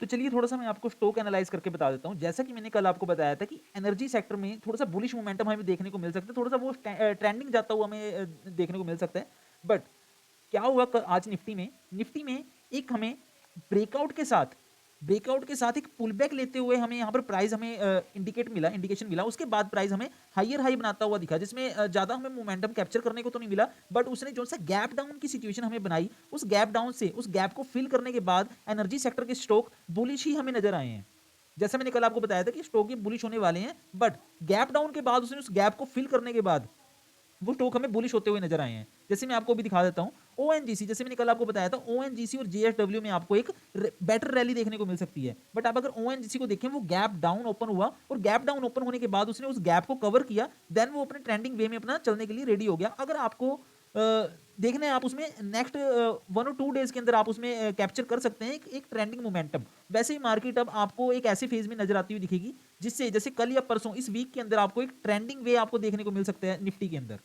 तो चलिए थोड़ा-सा मैं आपको स्टॉक एनालाइज़ करके बता देता हूँ। जैसा कि मैंने कल आपको बताया था कि एनर्जी सेक्टर में थोड़ा-सा बुलिश मोमेंटम हमें देखने को मिल सकता है, थोड़ा-सा वो ट्रेंडिंग जाता हुआ हमें देखने को मिल सकता है। बट क्या हुआ आज निफ्टी में एक हमें ब्रेकआउट के साथ एक पुल बैक लेते हुए हमें यहाँ पर प्राइस हमें इंडिकेशन मिला। उसके बाद प्राइस हमें हायर हाई बनाता हुआ दिखा, जिसमें ज़्यादा हमें मोमेंटम कैप्चर करने को तो नहीं मिला, बट उसने जो सा गैप डाउन की सिचुएशन हमें बनाई, उस गैप डाउन से उस गैप को फिल करने के बाद एनर्जी सेक्टर के स्टॉक बुलिश ही हमें नजर आए हैं। जैसा मैंने कल आपको बताया था कि स्टॉक ये बुलिश होने वाले हैं, बट गैप डाउन के बाद उसने उस गैप को फिल करने के बाद वो स्टॉक हमें बुलिश होते हुए नजर आए हैं। जैसे मैं आपको अभी दिखा देता हूँ, ओएनजीसी, जैसे मैंने कल आपको बताया था, ओएनजीसी और जेएसडब्ल्यू में आपको एक बेटर रैली देखने को मिल सकती है। बट आप अगर ओएनजीसी को देखें, वो गैप डाउन ओपन हुआ और गैप डाउन ओपन होने के बाद उसने उस गैप को कवर किया, देन वो अपने ट्रेंडिंग वे में अपना चलने के लिए रेडी हो गया। अगर आपको देखना है, आप उसमें नेक्स्ट 1 और 2 डेज के अंदर आप उसमें कैप्चर कर सकते हैं एक ट्रेंडिंग मोमेंटम। वैसे ही मार्केट अब आपको एक ऐसे फेज में नजर आती हुई दिखेगी जिससे, जैसे कल या परसों इस वीक के अंदर आपको एक ट्रेंडिंग वे आपको देखने को मिल सकता है निफ्टी के अंदर।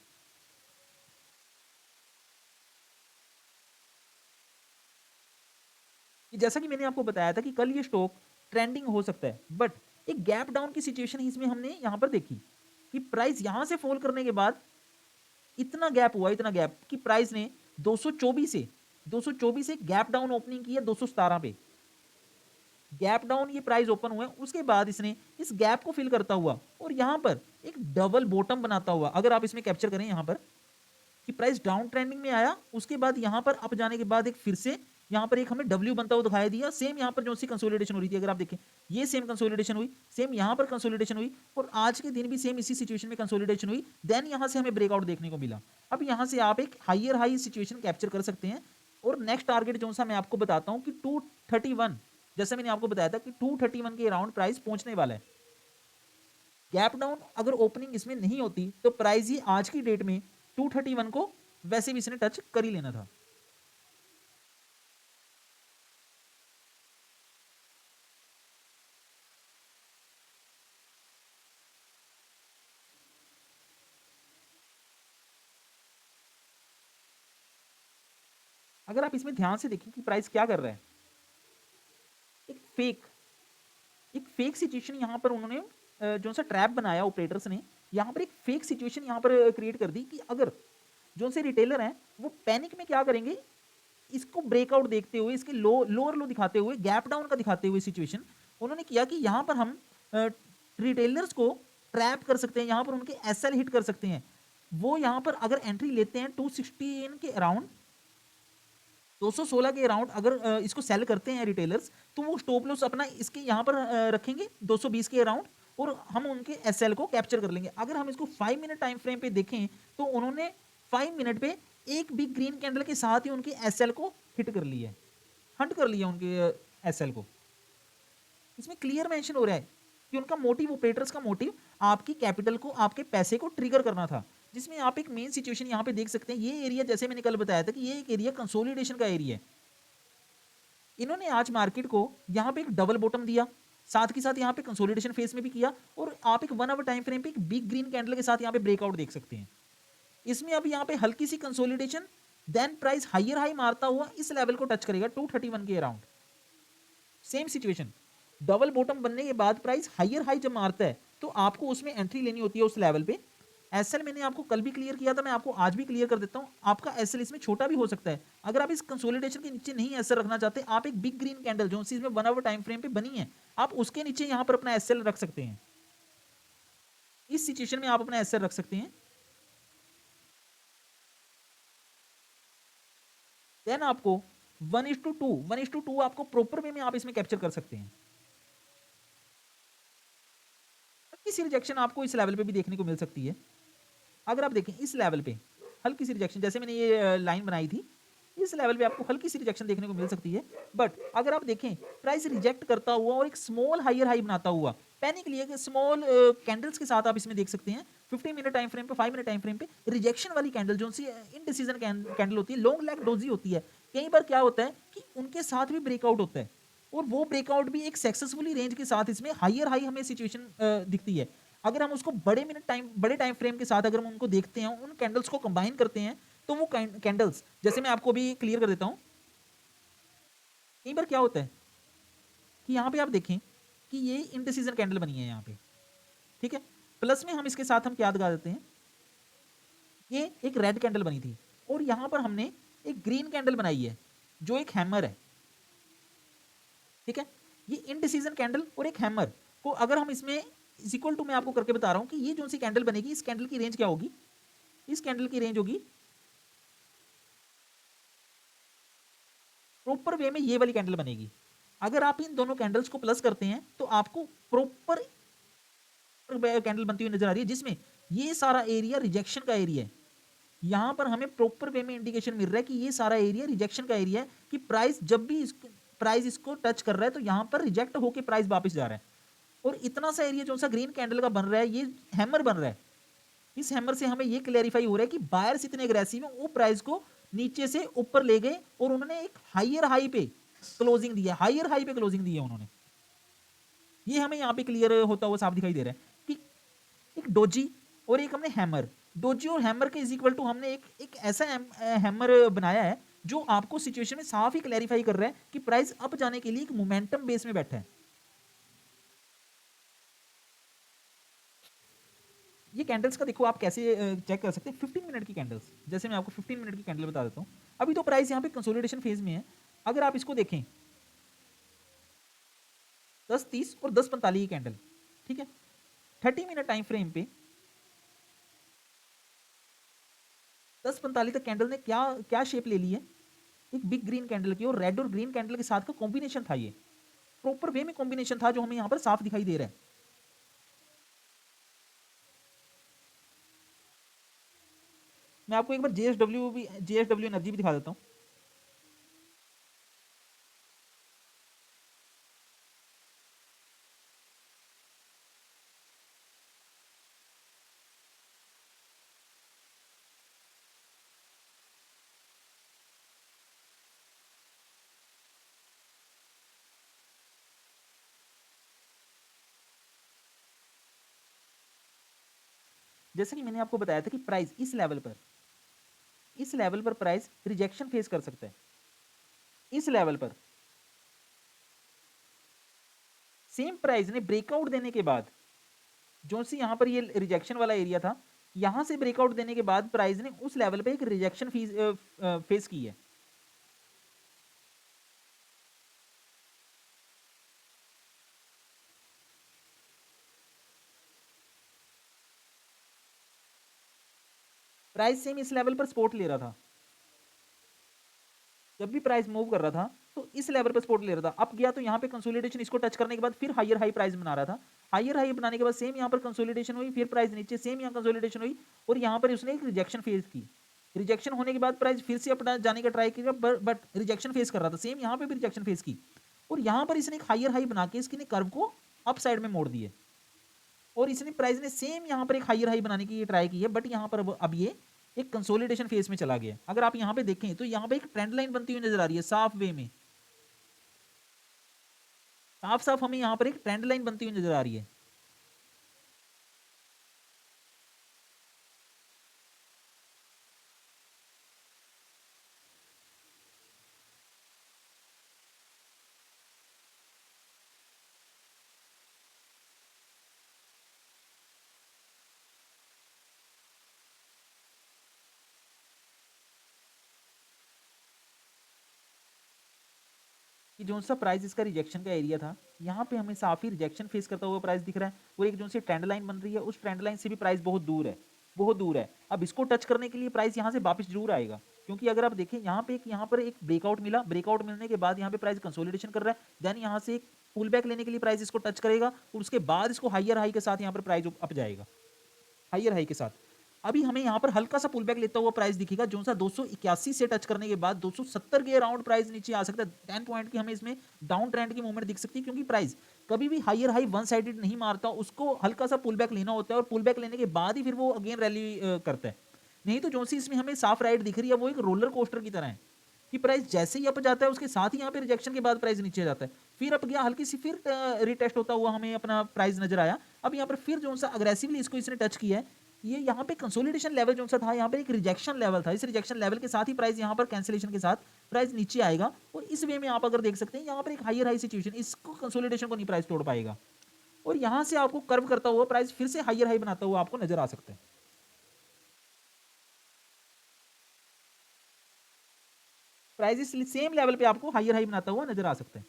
कि जैसा कि मैंने आपको बताया था कि कल ये स्टॉक ट्रेंडिंग हो सकता है, बट एक गैप डाउन की सिचुएशन ही इसमें हमने यहां पर देखी कि प्राइस यहां से फॉल करने के बाद इतना गैप कि प्राइस ने 224 से गैप डाउन ओपनिंग की है 217 पे। गैप डाउन ये प्राइस ओपन हुआ है, उसके बाद इसने इस गैप को फिल करता हुआ और यहां पर एक डबल बॉटम बनाता हुआ, अगर आप इसमें कैप्चर करें यहां पर कि प्राइस डाउन ट्रेंडिंग में आया, उसके बाद यहां पर अप जाने के बाद एक फिर से यहां पर एक हमें डब्ल्यू बनता हुआ दिखाई दिया। सेम यहां पर जो सी कंसोलिडेशन हो रही थी, अगर आप देखें ये सेम कंसोलिडेशन हुई, सेम यहां पर कंसोलिडेशन हुई और आज के दिन भी सेम इसी सिचुएशन में कंसोलिडेशन हुई। देन यहां से हमें ब्रेकआउट देखने को मिला। अब यहां से आप एक हायर हाई सिचुएशन कैप्चर कर सकते हैं और नेक्स्ट टारगेट जो सा मैं आपको बताता हूं कि 231, जैसे मैंने आपको बताया था कि 231 के अराउंड प्राइस पहुंचने वाला है। गैप डाउन अगर ओपनिंग इसमें नहीं होती तो प्राइस ही आज की डेट में 231 को वैसे भी इसने टच कर ही लेना था। अगर आप इसमें ध्यान से देखें कि प्राइस क्या कर रहा है, एक फेक एक फेक सिचुएशन यहाँ पर उन्होंने जो सा ट्रैप बनाया ऑपरेटर्स ने, यहाँ पर एक फेक सिचुएशन यहाँ पर क्रिएट कर दी कि अगर जो से रिटेलर हैं वो पैनिक में क्या करेंगे, इसको ब्रेकआउट देखते हुए, इसके लोअर लो दिखाते हुए, गैप डाउन का दिखाते हुए सिचुएशन उन्होंने किया कि यहाँ पर हम रिटेलर्स को ट्रैप कर सकते हैं, यहाँ पर उनके एसएल हिट कर सकते हैं। वो यहाँ पर अगर एंट्री लेते हैं 216 के अराउंड, 216 के अराउंड अगर इसको सेल करते हैं रिटेलर्स, तो वो स्टॉप लॉस अपना इसके यहाँ पर रखेंगे 220 के अराउंड और हम उनके एसएल को कैप्चर कर लेंगे। अगर हम इसको 5 मिनट टाइम फ्रेम पे देखें तो उन्होंने 5 मिनट पे एक बिग ग्रीन कैंडल के साथ ही उनके एसएल को हिट कर लिया है, हंट कर लिया उनके एसएल को। इसमें क्लियर मेंशन हो रहा है कि उनका मोटिव, ऑपरेटर्स का मोटिव आपकी कैपिटल को, आपके पैसे को ट्रिगर करना था, जिसमें आप एक मेन सिचुएशन यहां पे देख सकते हैं। ये एरिया, जैसे मैंने कल बताया था कि ये एक एरिया कंसोलिडेशन का एरिया है। इन्होंने आज मार्केट को यहां पे एक डबल बॉटम दिया, साथ के साथ यहां पे कंसोलिडेशन फेस में भी किया और आप एक 1 आवर टाइम फ्रेम पे एक बिग ग्रीन कैंडल के साथ यहां पे ब्रेकआउट देख सकते हैं। इसमें अब यहां पे हल्की सी consolidation, then price higher high मारता हुआ इस लेवल को टच करेगा 231 के around. Same situation, double bottom बनने के बाद प्राइस हायर हाई जब मारता है तो आपको उसमें एंट्री लेनी होती है उस लेवल पे। एसएल मैंने आपको कल भी क्लियर किया था, मैं आपको आज भी क्लियर कर देता हूं। आपका एसएल इसमें छोटा भी हो सकता है। अगर आप इस कंसोलिडेशन के नीचे नहीं एसएल रखना चाहते, आप एक बिग ग्रीन कैंडल जो इसमें 1 आवर टाइम फ्रेम पे बनी है, आप उसके नीचे यहां पर अपना एसएल रख सकते हैं। इस सिचुएशन में आप अपना एसएल रख सकते हैं। देन आपको 1:2 आपको प्रॉपर वे में आप इसमें कैप्चर कर सकते हैं। हल्की सी रिजेक्शन आपको इस लेवल पे भी देखने को मिल सकती है। अगर आप देखें इस लेवल पे हल्की सी रिजेक्शन, जैसे मैंने ये लाइन बनाई थी, इस लेवल पे आपको हल्की सी रिजेक्शन देखने को मिल सकती है। बट अगर आप देखें प्राइस रिजेक्ट करता हुआ और एक स्मॉल हायर हाई बनाता हुआ, पैनिक लिए कि स्मॉल कैंडल्स के साथ आप इसमें देख सकते हैं 15 मिनट टाइम फ्रेम पे, 5 मिनट टाइम फ्रेम पे रिजेक्शन वाली कैंडल जो सी इनडिसीजन कैंडल होती है, लॉन्ग लैग डोजी होती है। कई बार क्या होता है कि उनके साथ भी ब्रेकआउट होता है और वो ब्रेकआउट भी एक सक्सेसफुली रेंज के साथ इसमें हायर हाई हमें सिचुएशन दिखती है। अगर हम उसको बड़े टाइम फ्रेम के साथ अगर हम उनको देखते हैं, उन कैंडल्स को कंबाइन करते हैं, तो वो कैंडल्स, जैसे मैं आपको अभी क्लियर कर देता हूं, कई बार क्या होता है कि यहाँ पे आप देखें कि ये इंडिसीजन कैंडल बनी है यहाँ पे, ठीक है। प्लस में हम इसके साथ हम क्या लगा देते हैं, ये एक रेड कैंडल बनी थी और यहाँ पर हमने एक ग्रीन कैंडल बनाई है जो एक हैमर है, ठीक है। ये इंडिसीजन कैंडल और एक हैमर को अगर हम इसमें इज इक्वल टू, मैं आपको करके बता रहा हूँ कि ये जो सी कैंडल बनेगी, इस कैंडल की रेंज क्या होगी, इस कैंडल की रेंज होगी प्रॉपर वे में ये वाली कैंडल बनेगी। अगर आप इन दोनों कैंडल्स को प्लस करते हैं तो आपको प्रॉपर कैंडल बनती हुई नजर आ रही है जिसमें ये सारा एरिया रिजेक्शन का एरिया है। यहां पर हमें प्रॉपर वे में इंडिकेशन मिल रहा है कि ये सारा एरिया रिजेक्शन का एरिया है, कि प्राइस जब भी प्राइस इसको टच कर रहा है तो यहां पर रिजेक्ट होकर प्राइस वापस जा रहा है। और इतना सा एरिया जो सा ग्रीन कैंडल का बन रहा है, ये हैमर बन रहा है। इस हैमर से हमें ये क्लैरिफाई हो रहा है कि बायर्स इतने अग्रेसिव हैं, वो प्राइस को नीचे से ऊपर ले गए और उन्होंने एक हायर हाई पे क्लोजिंग दिया, हायर हाई पे क्लोजिंग दी है उन्होंने। ये हमें यहाँ पे क्लियर होता हुआ साफ दिखाई दे रहा है कि एक डोजी और एक हमने हैमर, डोजी और हैमर के इज इक्वल टू हमने एक ऐसा हैमर बनाया है जो आपको सिचुएशन में साफ ही क्लैरिफाई कर रहा है कि प्राइस अप जाने के लिए एक मोमेंटम बेस में बैठा है। ये कैंडल्स का देखो आप कैसे चेक कर सकते हैं, 15 मिनट की कैंडल्स, जैसे मैं आपको 15 मिनट की कैंडल बता देता हूँ। अभी तो प्राइस यहाँ पे कंसोलिडेशन फेज में है। अगर आप इसको देखें 10:30 और 10:45 की कैंडल, ठीक है, 30 मिनट टाइम फ्रेम पे 10:45 तक कैंडल ने क्या क्या शेप ले ली है, एक बिग ग्रीन कैंडल की, और रेड और ग्रीन कैंडल के साथ का कॉम्बिनेशन था, ये प्रॉपर वे में कॉम्बिनेशन था जो हमें यहाँ पर साफ दिखाई दे रहा है। मैं आपको एक बार जेएसडब्ल्यू एनर्जी भी दिखा देता हूँ। जैसे कि मैंने आपको बताया था कि प्राइस इस लेवल पर प्राइस रिजेक्शन फेस कर सकता है। इस लेवल पर सेम प्राइस ने ब्रेकआउट देने के बाद, जो सी यहां पर ये रिजेक्शन वाला एरिया था, यहां से ब्रेकआउट देने के बाद प्राइस ने उस लेवल पे एक रिजेक्शन फेस की है। प्राइस सेम इस लेवल पर सपोर्ट ले रहा था, जब भी प्राइस मूव कर रहा था तो इस लेवल पर सपोर्ट ले रहा था। अप गया तो यहाँ पे कंसोलिडेशन, इसको टच करने के बाद फिर हायर हाई प्राइस बना रहा था। हायर हाई बनाने के बाद सेम यहाँ पर कंसोलिडेशन हुई, फिर प्राइस नीचे, सेम यहाँ कंसोलिडेशन हुई और यहाँ पर उसने एक रिजेक्शन फेस की। रिजेक्शन होने के बाद प्राइस फिर से अपना जाने का ट्राई किया, बट रिजेक्शन फेस कर रहा था, सेम यहाँ पे भी रिजेक्शन फेस की, और यहाँ पर इसने एक हायर हाई बना के इसकी कर्व को अप साइड में मोड़ दिए, और इसने प्राइस ने सेम यहाँ पर एक हायर हाई बनाने की ट्राई की है, बट यहाँ पर अब ये एक कंसोलिडेशन फेस में चला गया। अगर आप यहाँ पे देखें तो यहाँ पे एक ट्रेंड लाइन बनती हुई नजर आ रही है साफ वे में, साफ साफ हमें यहाँ पर एक ट्रेंड लाइन बनती हुई नजर आ रही है। कि जो सा प्राइस इसका रिजेक्शन का एरिया था, यहाँ पे हमें साफ ही रिजेक्शन फेस करता हुआ प्राइस दिख रहा है, और एक जो सी ट्रेंड लाइन बन रही है, उस ट्रेंड लाइन से भी प्राइस बहुत दूर है, बहुत दूर है। अब इसको टच करने के लिए प्राइस यहाँ से वापस जरूर आएगा, क्योंकि अगर आप देखें यहाँ पर एक ब्रेकआउट मिला, ब्रेकआउट मिलने के बाद यहाँ पे प्राइस कंसोलिडेशन कर रहा है, देन यहाँ से एक पुल बैक लेने के लिए प्राइस इसको टच करेगा, और उसके बाद इसको हायर हाई के साथ यहाँ पर प्राइस अप जाएगा, हायर हाई के साथ। अभी हमें यहाँ पर हल्का सा पुल बैक लेता हुआ प्राइस दिखेगा, जो सा 281 से टच करने के बाद 270 के अराउंड प्राइस नीचे आ सकता है। 10 पॉइंट की हमें इसमें डाउन ट्रेंड की मूवमेंट दिख सकती है, क्योंकि प्राइस कभी भी हायर हाई वन साइडेड नहीं मारता, उसको हल्का सा पुल बैक लेना होता है, और पुल बैक लेने के बाद ही फिर वो अगेन रैली करता है। नहीं तो जो सी इसमें हमें साफ राइड दिख रही है वो एक रोलर कोस्टर की तरह है, कि प्राइस जैसे ही अप जाता है उसके साथ ही यहाँ पे रिजेक्शन के बाद प्राइस नीचे जाता है, फिर अप गया, हल्की सी फिर रिटेस्ट होता हुआ हमें अपना प्राइस नजर आया। अब यहाँ पर फिर जो सा अग्रेसिवली इसको इसने टच किया है, ये यहाँ पे कंसोलिडेशन लेवल जो सा था, यहाँ पे एक रिजेक्शन लेवल था। इस रिजेक्शन लेवल के साथ ही प्राइस यहाँ पर कैंसिलेशन के साथ प्राइस नीचे आएगा और इस वे में आप अगर देख सकते हैं यहाँ पर एक हायर हाई सिचुएशन, इसको कंसोलिडेशन को नहीं प्राइस तोड़ पाएगा और यहाँ से आपको कर्व करता हुआ प्राइस फिर से हायर हाई बनाता हुआ आपको नजर आ सकता है। प्राइस इस सेम लेवल पे आपको हायर हाई बनाता हुआ नजर आ सकता है।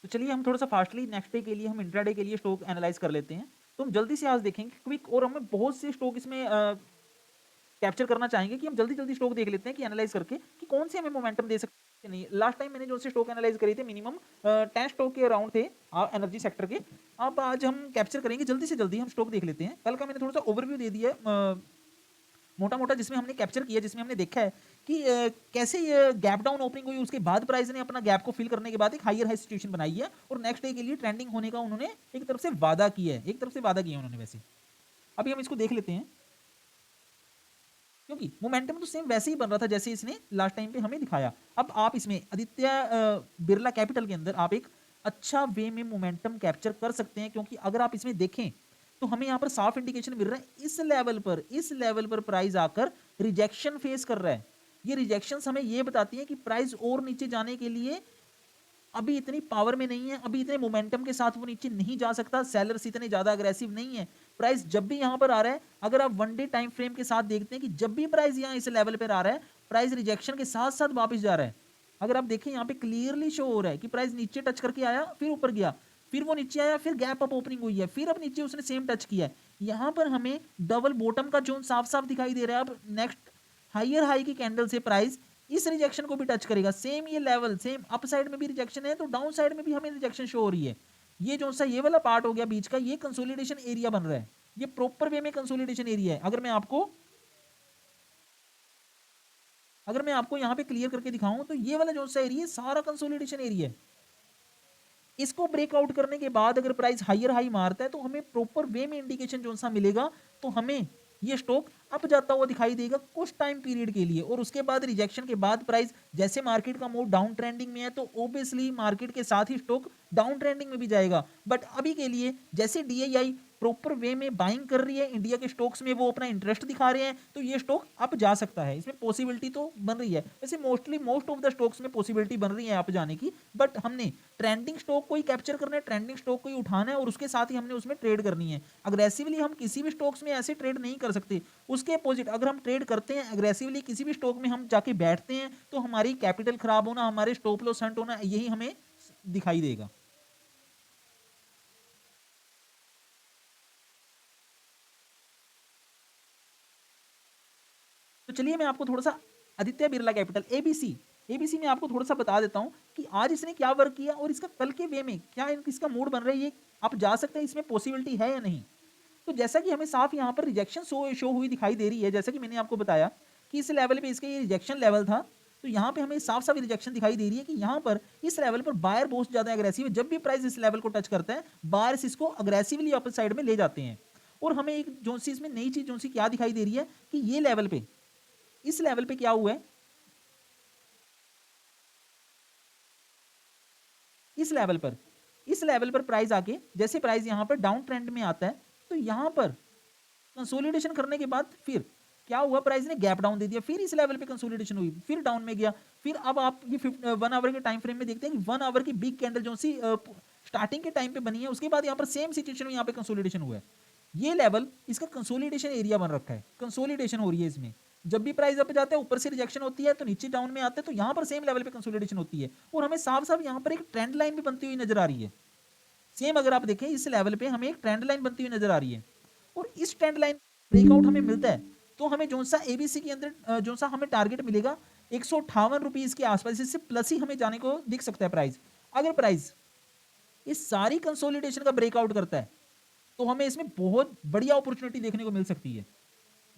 तो चलिए हम थोड़ा सा फास्टली नेक्स्ट डे के लिए, हम इंट्राडे के लिए स्टॉक एनालाइज कर लेते हैं। तो हम जल्दी से आज देखेंगे क्विक, और हमें बहुत से स्टॉक इसमें कैप्चर करना चाहेंगे कि हम जल्दी जल्दी स्टॉक देख लेते हैं कि एनालाइज करके कि कौन से हमें मोमेंटम दे सकते हैं। नहीं, लास्ट टाइम मैंने जो से स्टॉक एनालाइज करी थे मिनिमम 10 स्टॉक के अराउंड थे एनर्जी सेक्टर के। अब आज हम कैप्चर करेंगे जल्दी से जल्दी, हम स्टॉक देख लेते हैं। कल का मैंने थोड़ा सा ओवरव्यू दे दिया मोटा मोटा, जिसमें हमने कैप्चर किया, जिसमें हमने देखा है कि कैसे ये गैप डाउन ओपनिंग हुई, उसके बाद प्राइस ने अपना गैप को फिल करने के बाद एक हायर हाई सिचुएशन बनाई है और नेक्स्ट डे के लिए ट्रेंडिंग होने का उन्होंने एक तरफ से वादा किया है, एक तरफ से वादा किया उन्होंने। वैसे अभी हम इसको देख लेते हैं, क्योंकि मोमेंटम तो सेम वैसे ही बन रहा था जैसे इसने लास्ट टाइम पे हमें दिखाया। अब आप इसमें आदित्य बिरला कैपिटल के अंदर आप एक अच्छा वे में मोमेंटम कैप्चर कर सकते हैं, क्योंकि अगर आप इसमें देखें तो हमें यहाँ पर साफ इंडिकेशन मिल रहा है इस लेवल पर प्राइस आकर रिजेक्शन फेस कर रहा है। ये रिजेक्शंस हमें ये बताती हैं कि प्राइस और नीचे जाने के लिए अभी इतनी पावर में नहीं है, अभी इतने मोमेंटम के साथ वो नीचे नहीं जा सकता, सेलर्स इतने ज्यादा अग्रेसिव नहीं है। प्राइस जब भी यहां पर आ रहा है, अगर आप वन डे टाइम फ्रेम के साथ देखते हैं कि जब भी प्राइस यहां इस लेवल पर आ रहा है, प्राइस रिजेक्शन के साथ साथ वापस जा रहा है। अगर आप देखें यहाँ पे क्लियरली शो हो रहा है कि प्राइस नीचे टच करके आया, फिर ऊपर गया, फिर वो नीचे आया, फिर गैप अप ओपनिंग हुई है, फिर अब नीचे उसने सेम टच किया है। यहां पर हमें डबल बॉटम का जोन साफ साफ दिखाई दे रहा है। अब नेक्स्ट हायर हाई की कैंडल से प्राइस इस रिजेक्शन को भी टच करेगा, सेम ये लेवल, सेम अप साइड में भी रिजेक्शन है तो डाउन साइड में भी हमें रिजेक्शन शो हो रही है। ये जो सा ये वाला पार्ट हो गया बीच का, ये कंसोलिडेशन एरिया बन रहा है, ये प्रॉपर वे में कंसोलिडेशन एरिया है। अगर मैं आपको यहाँ पे क्लियर करके दिखाऊं तो ये वाला जो सा एरिया सारा कंसोलिडेशन एरिया है। इसको ब्रेकआउट करने के बाद अगर प्राइस हायर हाई मारता है तो हमें प्रॉपर वे में इंडिकेशन जो सा मिलेगा, तो हमें ये स्टॉक अप जाता हुआ दिखाई देगा कुछ टाइम पीरियड के लिए, और उसके बाद रिजेक्शन के बाद प्राइस जैसे मार्केट का मूव डाउन ट्रेंडिंग में है तो ऑब्वियसली मार्केट के साथ ही स्टॉक डाउन ट्रेंडिंग में भी जाएगा। बट अभी के लिए जैसे डीआईआई प्रॉपर वे में बाइंग कर रही है इंडिया के स्टॉक्स में, वो अपना इंटरेस्ट दिखा रहे हैं, तो ये स्टॉक अप जा सकता है, इसमें पॉसिबिलिटी तो बन रही है। वैसे मोस्ट ऑफ द स्टॉक्स में पॉसिबिलिटी बन रही है अप जाने की, बट हमने ट्रेंडिंग स्टॉक को ही कैप्चर करना है, ट्रेंडिंग स्टॉक को ही उठाना है और उसके साथ ही हमने उसमें ट्रेड करनी है। अग्रेसिवली हम किसी भी स्टॉक्स में ऐसे ट्रेड नहीं कर सकते। उसके अपोजिट अगर हम ट्रेड करते हैं अग्रेसिवली किसी भी स्टॉक में, हम जाके बैठते हैं तो हमारी कैपिटल खराब होना, हमारे स्टॉप लॉस हंट होना, यही हमें दिखाई देगा। तो चलिए मैं आपको थोड़ा सा आदित्य बिरला कैपिटल एबीसी में आपको थोड़ा सा बता देता हूं कि आज इसने क्या वर्क किया और इसका कल के वे में क्या इसका मूड बन रहा है, ये आप जा सकते हैं, इसमें पॉसिबिलिटी है या नहीं। तो जैसा कि हमें साफ यहाँ पर रिजेक्शन शो हुई दिखाई दे रही है, जैसा कि मैंने आपको बताया कि इस लेवल पे इसका ये रिजेक्शन लेवल था, तो यहाँ पे हमें साफ साफ रिजेक्शन दिखाई दे रही है कि यहाँ पर इस लेवल पर बायर बहुत ज्यादा अग्रेसिव है। जब भी प्राइस इस लेवल को टच करता है, बायर्स इसको अग्रेसिवली अपर साइड में ले जाते हैं। और हमें एक जो सी इसमें नई चीज जो सी क्या दिखाई दे रही है कि ये लेवल पे, इस लेवल पे क्या हुआ है, इस लेवल पर प्राइस आके जैसे प्राइस यहां पर डाउन ट्रेंड में आता है, तो यहां पर कंसोलिडेशन करने के बाद फिर क्या हुआ, प्राइस ने गैप डाउन दे दिया, फिर इस लेवल पे कंसोलिडेशन हुई, फिर डाउन में गया। फिर अब आप ये 1 आवर के टाइम फ्रेम में देखते हैं कि 1 आवर की बिग कैंडल जो सी स्टार्टिंग के टाइम पे बनी है, उसके बाद यहाँ पर सेम सिचुएशन में यहाँ पे कंसोलिडेशन हुआ है। ये लेवल इसका कंसोलिडेशन एरिया बन रखा है, कंसोलिडेशन हो रही है इसमें। जब भी प्राइस अप जाता है ऊपर से रिजेक्शन होती है तो नीचे डाउन में आता है, तो यहाँ पर सेम लेवल पे कंसोलिडेशन होती है और हमें साफ साफ यहाँ पर एक ट्रेंड लाइन भी बनती हुई नजर आ रही है। सेम अगर आप देखें इस लेवल पे हमें एक ट्रेंड लाइन बनती हुई नजर आ रही है और इस ट्रेंड लाइन ब्रेकआउट हमें मिलता है तो हमें जो सा एबीसी के अंदर जो सा हमें टारगेट मिलेगा 158 रुपीज के आसपास, इससे प्लस ही हमें जाने को दिख सकता है प्राइस। अगर प्राइस इस सारी कंसोलिडेशन का ब्रेकआउट करता है तो हमें इसमें बहुत बढ़िया अपॉर्चुनिटी देखने को मिल सकती है,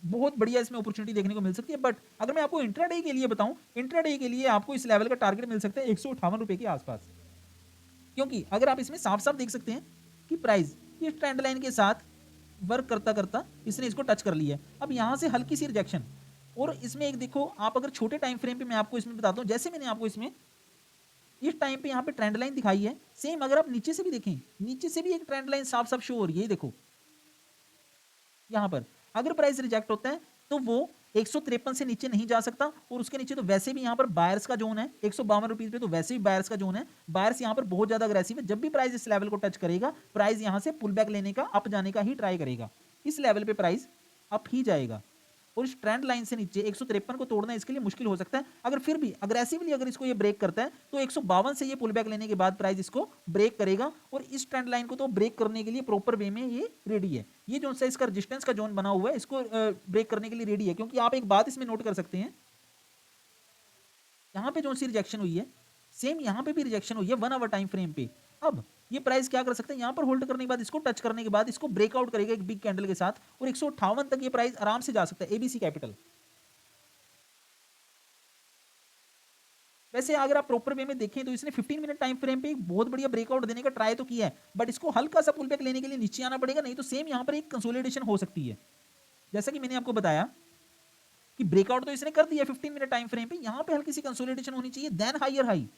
बहुत बढ़िया इसमें अपॉर्चुनिटी देखने को मिल सकती है। बट अगर मैं आपको इंट्राडे के लिए बताऊं, इंट्राडे के लिए आपको इस लेवल का टारगेट मिल सकता है 158 रुपए के आसपास, क्योंकि अगर आप इसमें साफ साफ देख सकते हैं कि प्राइस इस ट्रेंड लाइन के साथ वर्क करता करता इसने इसको टच कर लिया है। अब यहां से हल्की सी रिजेक्शन, और इसमें एक देखो आप अगर छोटे टाइम फ्रेम पे मैं आपको इसमें बताता हूं, जैसे मैंने आपको इसमें इस टाइम पे यहाँ पे ट्रेंड लाइन दिखाई है, सेम अगर आप नीचे से भी देखें, नीचे से भी एक ट्रेंड लाइन साफ साफ शो हो रही है। देखो यहाँ पर अगर प्राइस रिजेक्ट होता है तो वो 153 से नीचे नहीं जा सकता, और उसके नीचे तो वैसे भी यहाँ पर बायर्स का जोन है 152 रुपीज पे, तो वैसे भी बायर्स का जोन है। बायर्स यहाँ पर बहुत ज्यादा अग्रेसिव है, जब भी प्राइस इस लेवल को टच करेगा प्राइस यहाँ से पुल बैक लेने का, अप जाने का ही ट्राई करेगा। इस लेवल पे प्राइस अप ही जाएगा और इस ट्रेंड लाइन से नीचे 153 को तोड़ना इसके लिए मुश्किल हो सकता है। अगर फिर भी अग्रेसिवली अगर इसको ये ब्रेक करता है तो 152 से ये पुल बैक लेने के बाद प्राइस इसको ब्रेक करेगा, और इस ट्रेंड लाइन को तो ब्रेक करने के लिए प्रॉपर वे में ये रेडी है। ये जो सा इसका रेजिस्टेंस का जोन बना हुआ है इसको ब्रेक करने के लिए रेडी है, क्योंकि आप एक बात इसमें नोट कर सकते हैं, यहाँ पे जो सी रिजेक्शन हुई है सेम यहाँ पे भी रिजेक्शन हुई है 1 आवर टाइम फ्रेम पे। अब ये प्राइस क्या कर सकते हैं, यहाँ पर होल्ड करने के बाद इसको टच करने के बाद इसको ब्रेकआउट करेगा एक बिग कैंडल के साथ, और 158 तक ये प्राइस आराम से जा सकता है एबीसी कैपिटल। वैसे अगर आप प्रॉपर वे में देखें तो इसने 15 मिनट टाइम फ्रेम पे एक बहुत बढ़िया ब्रेकआउट देने का ट्राई तो किया है, बट इसको हल्का सा पुल बैक लेने के लिए नीचे आना पड़ेगा, नहीं तो सेम यहाँ पर एक कंसोलिडेशन हो सकती है। जैसा कि मैंने आपको बताया कि ब्रेकआउट तो इसने कर दिया 15 मिनट टाइम फ्रेम पे, यहाँ पे हल्की सी कंसोलिडेशन होनी चाहिए देन हायर हाई,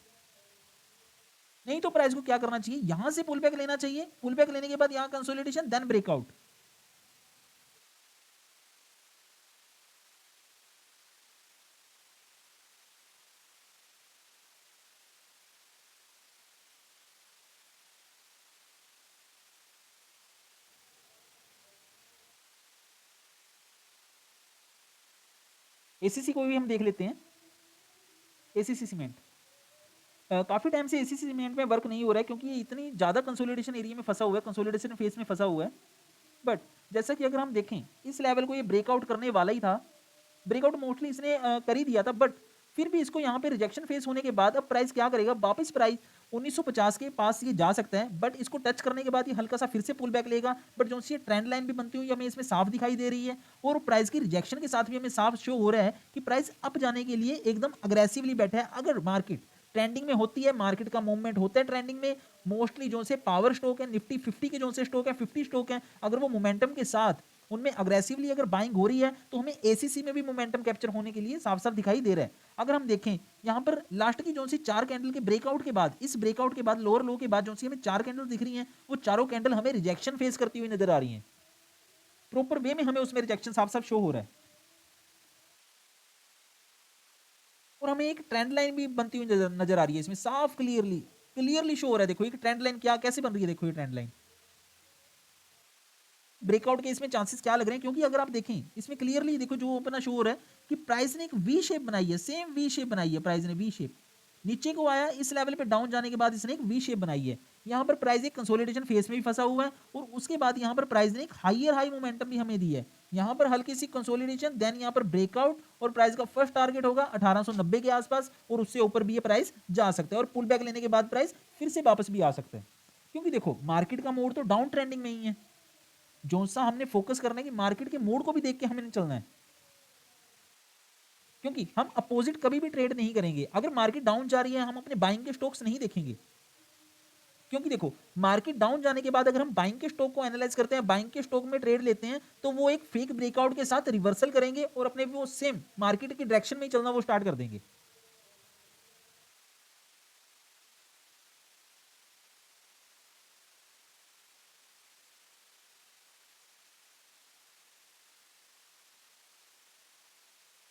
नहीं तो प्राइस को क्या करना चाहिए, यहां से पुल बैक लेना चाहिए, पुल बैक लेने के बाद यहां कंसोलिडेशन देन ब्रेकआउट। एसीसी को भी हम देख लेते हैं। एसीसी सीमेंट काफी टाइम से एसीसी सीमेंट में वर्क नहीं हो रहा है, क्योंकि ये इतनी ज्यादा कंसोलिडेशन एरिया में फंसा हुआ है, कंसोलिडेशन फेस में फंसा हुआ है। बट जैसा कि अगर हम देखें इस लेवल को ये ब्रेकआउट करने वाला ही था, ब्रेकआउट मोस्टली इसने कर ही दिया था, बट फिर भी इसको यहाँ पे रिजेक्शन फेस होने के बाद अब प्राइस क्या करेगा, वापस प्राइस 1950 के पास ये जा सकता है, बट इसको टच करने के बाद ये हल्का सा फिर से पुल बैक लेगा। बट जो सी ट्रेंड लाइन भी बनती हुई हमें इसमें साफ दिखाई दे रही है, और प्राइस की रिजेक्शन के साथ भी हमें साफ शो हो रहा है कि प्राइस अप जाने के लिए एकदम अग्रेसिवली बैठा है। अगर मार्केट ट्रेंडिंग में होती है, मार्केट का मूवमेंट होता है ट्रेंडिंग में, मोस्टली जो से पावर स्टॉक है, निफ्टी 50 के जो से स्टॉक है, 50 स्टॉक है, अगर वो मोमेंटम के साथ उनमें अग्रेसिवली अगर बाइंग हो रही है तो हमें एसीसी में भी मोमेंटम कैप्चर होने के लिए साफ साफ दिखाई दे रहा है। अगर हम देखें यहाँ पर लास्ट की जो सी 4 कैंडल के ब्रेकआउट के बाद, इस ब्रेकआउट के बाद लोअर लो के बाद जो सी हमें 4 कैंडल दिख रही हैं, वो चारों कैंडल हमें रिजेक्शन फेस करती हुई नजर आ रही हैं, प्रॉपर वे में हमें उसमें रिजेक्शन साफ साफ शो हो रहा है, और हमें एक ट्रेंड लाइन भी बनती हुई नजर आ रही है इसमें साफ क्लियरली क्लियरली शो हो रहा है। देखो एक ट्रेंड लाइन क्या कैसे बन रही है, देखो ये ट्रेंड लाइन ब्रेकआउट के इसमें चांसेस क्या लग रहे हैं, क्योंकि अगर आप देखें इसमें क्लियरली देखो जो अपना शो हो रहा है कि प्राइस ने एक वी शेप बनाई है, सेम वी शेप बनाई है प्राइस ने, वी शेप नीचे को आया, इस लेवल पे डाउन जाने के बाद इसने एक वी शेप बनाई है। यहाँ पर प्राइस एक कंसोलिडेशन फेस में भी फंसा हुआ है, और उसके बाद यहाँ पर प्राइस ने एक हायर हाई मोमेंटम भी हमें दी है। यहाँ पर हल्की सी कंसोलिडेशन देन यहाँ पर ब्रेकआउट, और प्राइस का फर्स्ट टारगेट होगा 1890 के आसपास, और उससे ऊपर भी ये प्राइस जा सकता है, और पुल बैक लेने के बाद प्राइस फिर से वापस भी आ सकता है, क्योंकि देखो मार्केट का मोड तो डाउन ट्रेंडिंग में ही है। जो सा हमने फोकस करना है कि मार्केट के मूड को भी देख के हमें चलना है, क्योंकि हम अपोजिट कभी भी ट्रेड नहीं करेंगे। अगर मार्केट डाउन जा रही है हम अपने बाइंग के स्टॉक्स नहीं देखेंगे, क्योंकि देखो मार्केट डाउन जाने के बाद अगर हम बाइंग के स्टॉक को एनालाइज करते हैं, बाइंग के स्टॉक में ट्रेड लेते हैं, तो वो एक फेक ब्रेकआउट के साथ रिवर्सल करेंगे और अपने वो सेम मार्केट की डायरेक्शन में ही चलना वो स्टार्ट कर देंगे।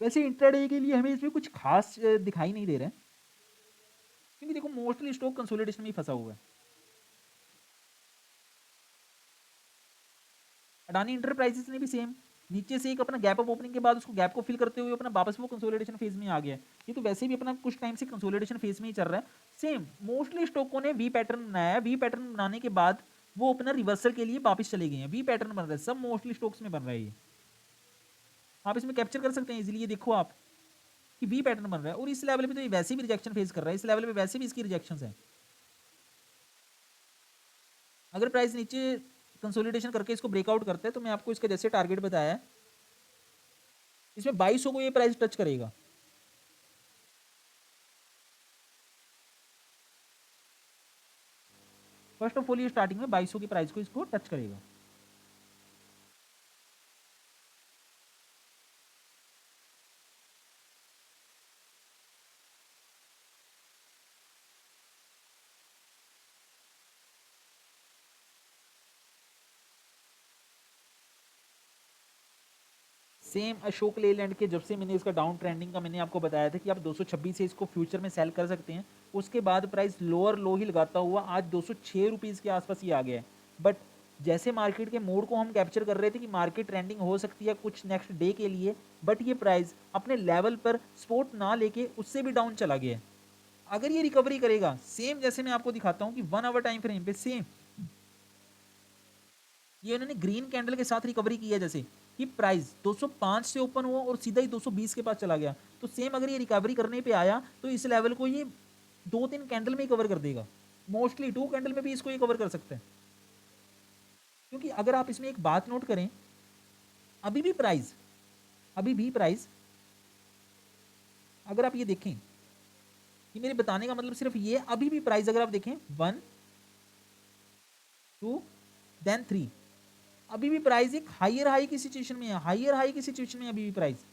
वैसे इंट्राडे के लिए हमें इसमें कुछ खास दिखाई नहीं दे रहा है, क्योंकि देखो मोस्टली स्टॉक कंसोलिडेशन में ही फंसा हुआ है। अडानी इंटरप्राइजेस ने भी सेम नीचे से एक अपना गैप अप ओपनिंग के बाद उसको गैप को फिल करते हुए अपना वापस वो कंसोलिडेशन फेज में आ गया है। ये तो वैसे भी अपना कुछ टाइम से कंसोलिडेशन फेज में ही चल रहा है। सेम मोस्टली स्टॉकों ने वी पैटर्न बनाया है, वी पैटर्न बनाने के बाद वो अपना रिवर्सल के लिए वापस चले गए हैं। वी पैटर्न बन रहा है, सब मोस्टली स्टॉक्स में बन रहा है ये, आप इसमें कैप्चर कर सकते हैं इजीली। ये देखो आप कि वी पैटर्न बन रहा है और इस लेवल पे तो ये वैसे भी रिजेक्शन फेस कर रहा है, इस लेवल पे वैसे भी इसकी रिजेक्शंस हैं। अगर प्राइस नीचे कंसोलिडेशन करके इसको ब्रेकआउट करता है तो मैं आपको इसका जैसे टारगेट बताया है, इसमें 2200 को ये प्राइस टच करेगा। फर्स्ट ऑफ ऑल ये स्टार्टिंग में 2200 की प्राइस को इसको टच करेगा। सेम अशोक लेलैंड के जब से मैंने इसका डाउन ट्रेंडिंग का मैंने आपको बताया था कि आप 226 से इसको फ्यूचर में सेल कर सकते हैं, उसके बाद प्राइस लोअर लो ही लगाता हुआ आज 206 रुपीज़ के आसपास ये आ गया है। बट जैसे मार्केट के मोड को हम कैप्चर कर रहे थे कि मार्केट ट्रेंडिंग हो सकती है कुछ नेक्स्ट डे के लिए, बट ये प्राइस अपने लेवल पर सपोर्ट ना लेके उससे भी डाउन चला गया है। अगर ये रिकवरी करेगा सेम जैसे मैं आपको दिखाता हूँ कि 1 आवर टाइम फ्रेम पे सेम ये उन्होंने ग्रीन कैंडल के साथ रिकवरी की है, जैसे कि प्राइस 205 से ओपन हुआ और सीधा ही 220 के पास चला गया। तो सेम अगर ये रिकवरी करने पे आया तो इस लेवल को ये 2-3 कैंडल में ही कवर कर देगा, मोस्टली 2 कैंडल में भी इसको ये कवर कर सकते हैं। क्योंकि अगर आप इसमें एक बात नोट करें, अभी भी प्राइस अगर आप ये देखें, ये मेरे बताने का मतलब सिर्फ ये, अभी भी प्राइस अगर आप देखें 1 2 देन 3, अभी भी प्राइस एक हायर हाई की सिचुएशन में है, हायर हाई की सिचुएशन में अभी भी प्राइस।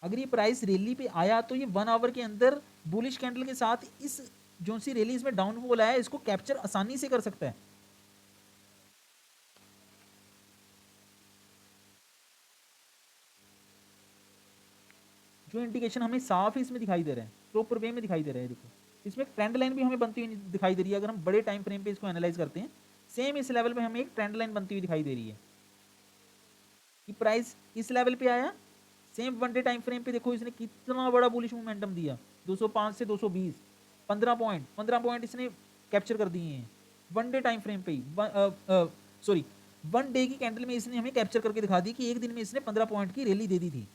अगर ये प्राइस रैली पे आया तो ये 1 आवर के अंदर बुलिश कैंडल के साथ इस जो सी रैली इसमें डाउनफॉल आया इसको कैप्चर आसानी से कर सकता है। जो इंडिकेशन हमें साफ ही इसमें दिखाई दे रहा है, प्रॉपर वे में दिखाई दे रहा है। देखो इसमें ट्रेंड लाइन भी हमें बनती हुई दिखाई दे रही है। अगर हम बड़े टाइम फ्रेम पे इसको एनालाइज करते हैं, सेम इस लेवल पे हमें एक ट्रेंड लाइन बनती हुई दिखाई दे रही है कि प्राइस इस लेवल पे आया। Same one day time frame पे देखो इसने कितना बड़ा बुलिश मोमेंटम दिया, 205 से 220, 15 पॉइंट इसने कैप्चर कर दिए हैं वन डे टाइम फ्रेम पे ही। सॉरी, वन डे की कैंडल में इसने हमें कैप्चर करके दिखा दी कि एक दिन में इसने 15 पॉइंट की रैली दे दी थी।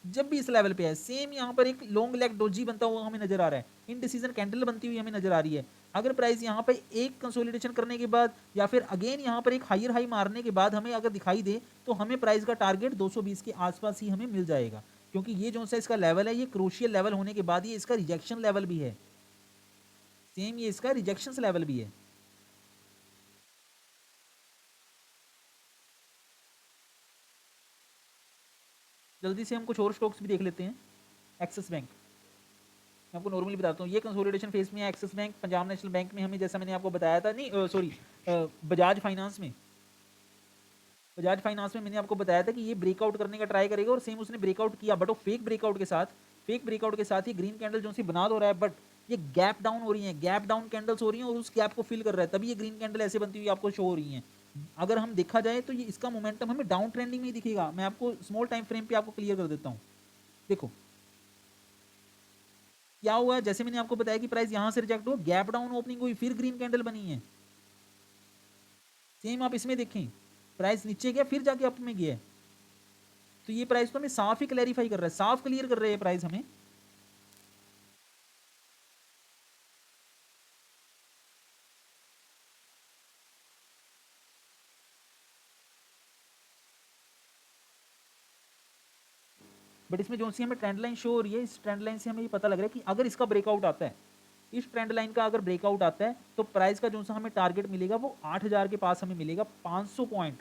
जब भी इस लेवल पे है सेम यहाँ पर एक लॉन्ग लेग डोजी बनता हुआ हमें नजर आ रहा है, इनडिसीजन कैंडल बनती हुई हमें नजर आ रही है। अगर प्राइस यहाँ पे एक कंसोलिडेशन करने के बाद या फिर अगेन यहाँ पर एक हायर हाई मारने के बाद हमें अगर दिखाई दे तो हमें प्राइस का टारगेट 220 के आसपास ही हमें मिल जाएगा, क्योंकि ये जो सा इसका लेवल है ये क्रूशियल लेवल होने के बाद ये इसका रिजेक्शन लेवल भी है, सेम ये इसका रिजेक्शन लेवल भी है। जल्दी से हम कुछ और स्टॉक्स भी देख लेते हैं। एक्सिस बैंक, मैं आपको नॉर्मली बताता हूँ, ये कंसोलिडेशन फेज में है। Axis bank, Punjab national bank में हमें जैसा मैंने आपको बताया था, नहीं सॉरी बजाज फाइनेंस में, बजाज फाइनेंस में मैंने आपको बताया था कि ये ब्रेकआउट करने का ट्राई करेगा और सेम उसने ब्रेकआउट किया, बट वो फेक ब्रेकआउट के साथ, फेक ब्रेकआउट के साथ ही ग्रीन कैंडल जो सी बना दो रहा है, बट ये गैप डाउन हो रही है, गैप डाउन कैंडल्स हो रही हैं और उस गैप को फिल कर रहा है, तभी ये ग्रीन कैंडल ऐसे बनती हुई आपको शो हो रही हैं। अगर हम देखा जाए तो ये इसका मोमेंटम हमें डाउन ट्रेंडिंग में ही दिखेगा। मैं आपको स्मॉल टाइम फ्रेम पे आपको क्लियर कर देता हूँ। देखो क्या हुआ, जैसे मैंने आपको बताया कि प्राइस यहां से रिजेक्ट हुआ, गैप डाउन ओपनिंग हुई, फिर ग्रीन कैंडल बनी है। सेम आप इसमें देखें, प्राइस नीचे गया फिर जाके अप में गया, तो ये प्राइस तो हमें साफ ही क्लैरिफाई कर रहा है, साफ क्लियर कर रहा है प्राइस हमें। बट इसमें जो सी हमें ट्रेंड लाइन शो हो रही है, इस ट्रेंड लाइन से हमें ये पता लग रहा है कि अगर इसका ब्रेकआउट आता है, इस ट्रेंड लाइन का अगर ब्रेकआउट आता है तो प्राइस का जो सा हमें टारगेट मिलेगा वो 8000 के पास हमें मिलेगा। 500 पॉइंट,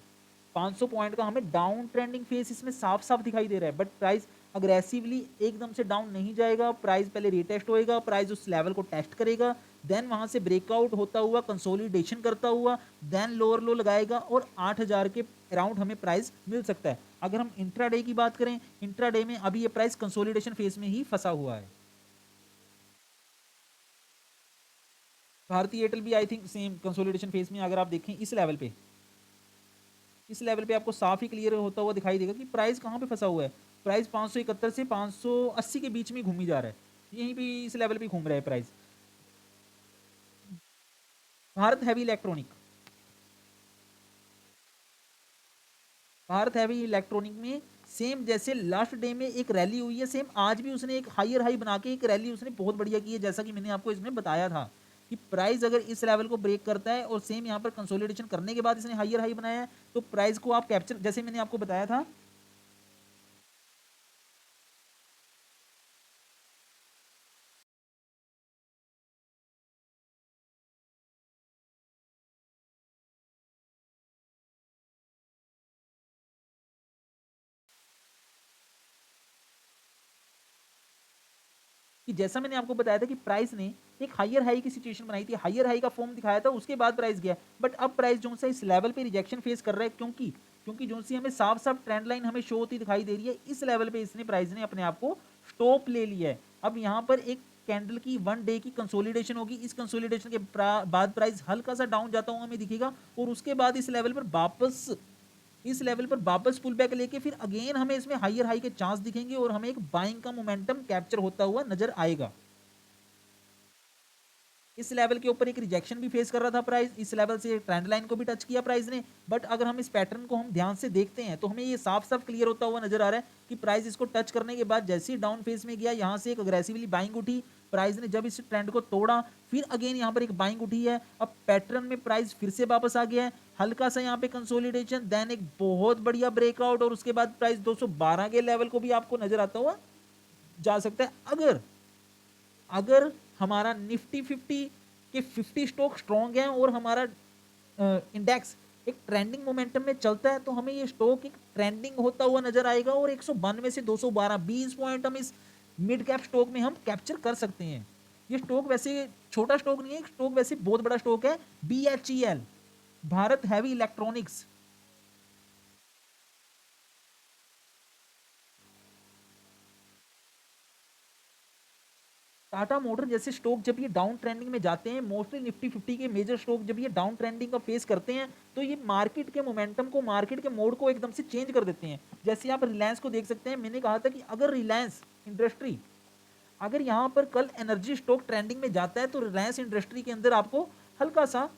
500 पॉइंट का हमें डाउन ट्रेंडिंग फेस इसमें साफ साफ दिखाई दे रहा है। बट प्राइस अग्रेसिवली एकदम से डाउन नहीं जाएगा, प्राइस पहले रीटेस्ट होएगा, प्राइस उस लेवल को टेस्ट करेगा, देन वहां से ब्रेकआउट होता हुआ कंसोलिडेशन करता हुआ देन लोअर लो लगाएगा और 8000 के अराउंड हमें प्राइस मिल सकता है। अगर हम इंट्राडे की बात करें, इंट्राडे में अभी ये प्राइस कंसोलिडेशन फेज में ही फंसा हुआ है। भारतीय एयरटेल भी I think same consolidation phase में, अगर आप देखें इस लेवल पे इस लेवल पे आपको साफ ही क्लियर होता हुआ दिखाई देगा कि प्राइस कहाँ पे फंसा हुआ है। प्राइस 571 से 580 के बीच में घूमी जा रहा है, यहीं पे इस लेवल पे घूम रहा है price. Bharat heavy electronic, Bharat heavy electronic में सेम जैसे लास्ट डे में एक रैली हुई है, सेम आज भी उसने एक हायर हाई बना के एक रैली उसने बहुत बढ़िया की है, जैसा कि मैंने आपको इसमें बताया था कि प्राइस अगर इस लेवल को ब्रेक करता है और सेम यहाँ पर कंसोलिडेशन करने के बाद इसने हायर हाई बनाया है, तो प्राइस को आप कैप्चर, जैसे मैंने आपको बताया था कि जैसा मैंने आपको बताया था कि प्राइस ने एक हायर हाई की सिचुएशन बनाई थी, हायर हाई का फॉर्म दिखाया था, उसके बाद प्राइस गया, बट अब प्राइस जो सा इस लेवल पे रिजेक्शन फेस कर रहा है, क्योंकि क्योंकि जो सी हमें साफ साफ ट्रेंड लाइन हमें शो होती दिखाई दे रही है, इस लेवल पे इसने प्राइस ने अपने आप को स्टॉप ले लिया है। अब यहाँ पर एक कैंडल की वन डे की कंसोलिडेशन होगी, इस कंसोलिडेशन के बाद प्राइस हल्का सा डाउन जाता हुआ हमें दिखेगा और उसके बाद इस लेवल पर वापस, इस लेवल पर वापस पुल बैक लेके फिर अगेन हमें इसमें हायर हाई के चांस दिखेंगे और हमें एक बाइंग का मोमेंटम कैप्चर होता हुआ नजर आएगा। इस लेवल के ऊपर एक रिजेक्शन भी फेस कर रहा था प्राइस, इस लेवल से ट्रेंड लाइन को भी टच किया प्राइस ने, बट अगर हम इस पैटर्न को हम ध्यान से देखते हैं तो हमें ये साफ साफ क्लियर होता हुआ नजर आ रहा है कि प्राइस इसको टच करने के बाद जैसे ही डाउन फेस में गया, यहाँ से एक अग्रेसिवली बाइंग उठी, प्राइस ने जब इस ट्रेंड को तोड़ा फिर अगेन यहाँ पर एक बाइंग उठी है, अब पैटर्न में प्राइस फिर से वापस आ गया है, हल्का सा यहाँ पे कंसोलिडेशन, देन एक बहुत बढ़िया ब्रेकआउट और उसके बाद प्राइस 212 के लेवल को भी आपको नजर आता हुआ जा सकता है। अगर अगर हमारा निफ्टी 50 के 50 स्टॉक स्ट्रॉन्ग है और हमारा इंडेक्स एक ट्रेंडिंग मोमेंटम में चलता है, तो हमें ये स्टॉक एक ट्रेंडिंग होता हुआ नजर आएगा और 192 से 212 20 पॉइंट हम इस मिड कैप स्टॉक में हम कैप्चर कर सकते हैं। ये स्टॉक वैसे छोटा स्टॉक नहीं है, स्टॉक वैसे बहुत बड़ा स्टॉक है, BHEL, Bharat heavy electronics. Tata motor जैसे स्टॉक जब ये डाउन ट्रेंडिंग में जाते हैं, मोस्टली निफ्टी 50 के मेजर स्टॉक जब ये डाउन ट्रेंडिंग का फेस करते हैं, तो ये मार्केट के मोमेंटम को, मार्केट के मोड को एकदम से चेंज कर देते हैं। जैसे आप रिलायंस को देख सकते हैं, मैंने कहा था कि अगर रिलायंस इंडस्ट्री, अगर यहाँ पर कल एनर्जी स्टॉक ट्रेंडिंग में जाता है, तो रिलायंस इंडस्ट्री के अंदर आपको हल्का सा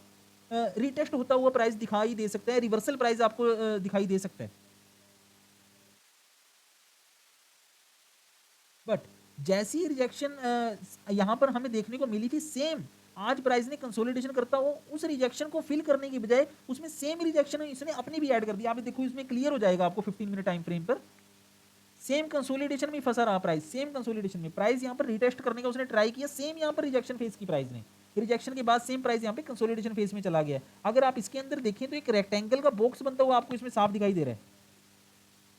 रिटेस्ट होता हुआ प्राइस दिखाई दे सकता है, रिवर्सल प्राइस आपको दिखाई दे सकता है। बट जैसी रिजेक्शन यहाँ पर हमें देखने को मिली थी, सेम आज प्राइस ने कंसोलिडेशन करता हो, उस रिजेक्शन को फिल करने की बजाय उसमें सेम रिजेक्शन इसने अपनी भी ऐड कर दी। आप देखो इसमें क्लियर हो जाएगा आपको 15 मिनट टाइम फ्रेम पर, सेम कंसोलिडेशन में फंसा रहा प्राइस, सेम कंसोलिडेशन में प्राइस यहाँ पर रिटेस्ट करने का उसने ट्राई किया, सेम यहाँ पर रिजेक्शन फेस की प्राइस ने, रिजेक्शन के बाद सेम प्राइस यहाँ पे कंसोलिडेशन फेस में चला गया। अगर आप इसके अंदर देखें तो एक रेक्टेंगल का बॉक्स बनता हुआ आपको इसमें साफ दिखाई दे रहा है,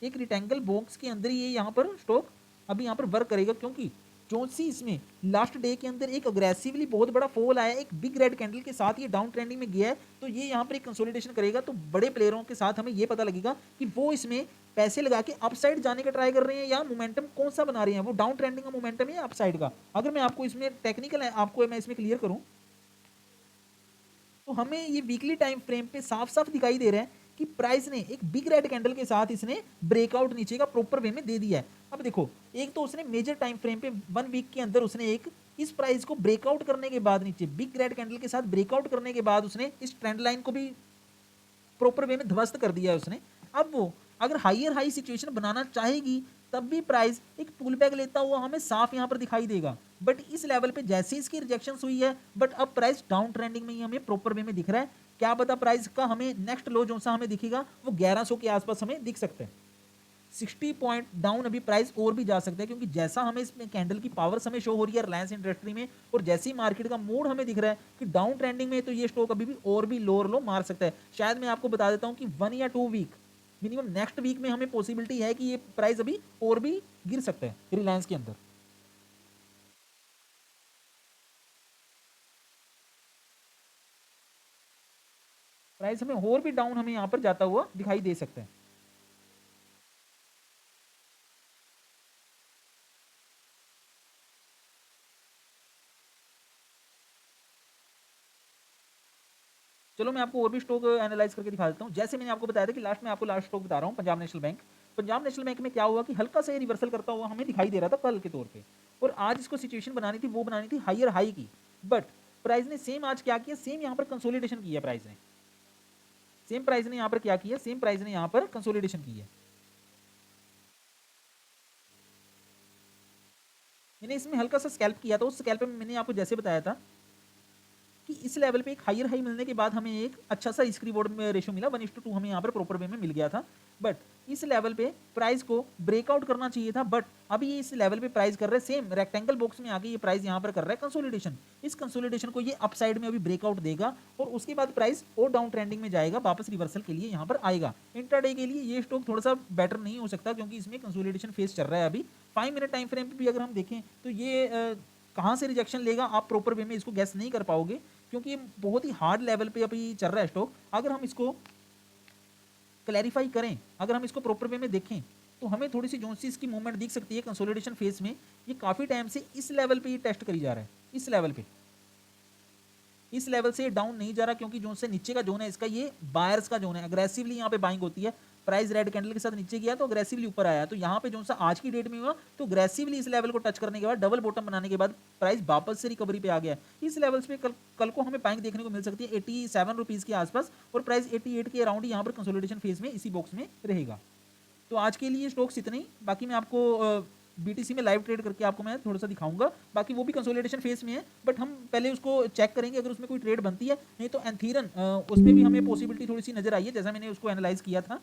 एक रेक्टेंगल बॉक्स के अंदर ये यहाँ पर स्टॉक अभी यहाँ पर वर्क करेगा, क्योंकि जो सी इसमें लास्ट डे के अंदर एक अग्रेसिवली बहुत बड़ा फॉल आया, एक बिग रेड कैंडल के साथ ये डाउन ट्रेंडिंग में गया है, तो ये यहाँ पर एक कंसोलिडेशन करेगा, तो बड़े प्लेयरों के साथ हमें ये पता लगेगा कि वो इसमें पैसे लगा के अपसाइड जाने का ट्राई कर रहे हैं या मोमेंटम कौन सा बना रहे हैं, वो डाउन ट्रेंडिंग का मोमेंटम है या अपसाइड का। अगर मैं आपको इसमें टेक्निकल है, आपको मैं इसमें क्लियर करूँ, तो हमें ये वीकली टाइम फ्रेम पे साफ साफ दिखाई दे रहा है कि प्राइस ने एक बिग रेड कैंडल के साथ इसने ब्रेकआउट नीचे का प्रॉपर वे में दे दिया है। अब देखो, एक तो उसने मेजर टाइम फ्रेम पे 1 वीक के अंदर उसने एक इस प्राइस को ब्रेकआउट करने के बाद, नीचे बिग रेड कैंडल के साथ ब्रेकआउट करने के बाद उसने इस ट्रेंड लाइन को भी प्रॉपर वे में ध्वस्त कर दिया है उसने। अब वो अगर हायर हाई सिचुएशन बनाना चाहेगी, तब भी प्राइस एक पुल बैक लेता हुआ हमें साफ यहाँ पर दिखाई देगा, बट इस लेवल पे जैसे इसकी रिजेक्शन हुई है, बट अब प्राइस डाउन ट्रेंडिंग में ही हमें प्रॉपर वे में दिख रहा है। क्या पता प्राइस का हमें नेक्स्ट लो जो सा हमें दिखेगा वो 1100 के आसपास हमें दिख सकता है, 60 पॉइंट डाउन अभी प्राइस और भी जा सकता है, क्योंकि जैसा हमें इसमें कैंडल की पावर हमें शो हो रही है रिलायंस इंडस्ट्री में, और जैसे ही मार्केट का मूड हमें दिख रहा है कि डाउन ट्रेंडिंग में, तो ये स्टॉक अभी भी और भी लोअर लो मार सकता है। शायद मैं आपको बता देता हूं कि 1 या 2 वीक मिनिमम नेक्स्ट वीक में हमें पॉसिबिलिटी है कि ये प्राइस अभी और भी गिर सकता है रिलायंस के अंदर। प्राइस हमें और भी डाउन हमें यहाँ पर जाता हुआ दिखाई दे सकता है। चलो मैं आपको और भी स्टॉक एनालाइज करके दिखा देता हूँ। जैसे मैंने आपको बताया था कि लास्ट स्टॉक बता रहा हूँ, Punjab national bank. Punjab national bank में क्या हुआ कि हल्का सा रिवर्सल करता हुआ हमें दिखाई दे रहा था कल के तौर पे, और आज इसको सिचुएशन बनानी थी, वो बनानी थी हायर हाई की। बट प्राइस ने सेम आज क्या किया, सेम यहाँ पर कंसोलिडेशन किया प्राइस ने। सेम प्राइस ने यहाँ पर क्या किया, सेम प्राइस ने यहाँ पर कंसोलिडेशन की है। मैंने इसमें हल्का सा स्कैल्प किया था, उस स्कैल्प में मैंने आपको जैसे बताया था कि इस लेवल पे एक हायर हाई मिलने के बाद हमें एक अच्छा सा रिस्क रिवॉर्ड में रेशो मिला, 1:2 हमें यहाँ पर प्रॉपर वे में मिल गया था। बट इस लेवल पे प्राइस को ब्रेकआउट करना चाहिए था, बट अभी ये इस लेवल पे प्राइस कर रहे हैं सेम रेक्टेंगल बॉक्स में आके, ये प्राइस यहाँ पर कर रहा है कंसोलिडेशन। इस कंसोलिडेशन को ये अपसाइड में अभी ब्रेकआउट देगा और उसके बाद प्राइस और डाउन ट्रेंडिंग में जाएगा, वापस रिवर्सल के लिए यहाँ पर आएगा। इंट्राडे के लिए ये स्टॉक थोड़ा सा बेटर नहीं हो सकता क्योंकि इसमें कंसोलिडेशन फेस चल रहा है अभी। 5 मिनट टाइम फ्रेम पे भी अगर हम देखें तो ये कहाँ से रिजेक्शन लेगा आप प्रॉपर वे में इसको गैस नहीं कर पाओगे, क्योंकि ये बहुत ही हार्ड लेवल पे अभी चल रहा है स्टॉक। अगर हम इसको क्लैरिफाई करें, अगर हम इसको प्रॉपर वे में देखें तो हमें थोड़ी सी जोन सी इसकी मूवमेंट दिख सकती है कंसोलिडेशन फेज में। ये काफ़ी टाइम से इस लेवल पे ये टेस्ट करी जा रहा है, इस लेवल पे, इस लेवल से डाउन नहीं जा रहा, क्योंकि जोन से नीचे का जोन है इसका, ये बायर्स का जोन है। अग्रेसिवली यहाँ पे बाइंग होती है, प्राइस रेड कैंडल के साथ नीचे गया तो अग्रेसिवली ऊपर आया, तो यहाँ पे जो सा आज की डेट में हुआ तो अग्रेसिवली इस लेवल को टच करने के बाद डबल बॉटम बनाने के बाद प्राइस वापस से रिकवरी पे आ गया। इस लेवल्स पे कल को हमें बाइंग देखने को मिल सकती है 87 रुपीज़ के आसपास, और प्राइस 88 के अराउंड यहाँ पर कंसोलिडेशन फेज में इसी बॉक्स में रहेगा। तो आज के लिए स्टॉक्स इतने ही, बाकी मैं आपको बीटीसी में लाइव ट्रेड करके आपको मैं थोड़ा सा दिखाऊंगा, बाकी वो भी कंसोलिडेशन फेज में है, बट हम पहले उसको चेक करेंगे अगर उसमें कोई ट्रेड बनती है। नहीं तो एंथीरन उसमें भी हमें पॉसिबिलिटी थोड़ी सी नजर आई है, जैसा मैंने उसको एनालाइज किया था।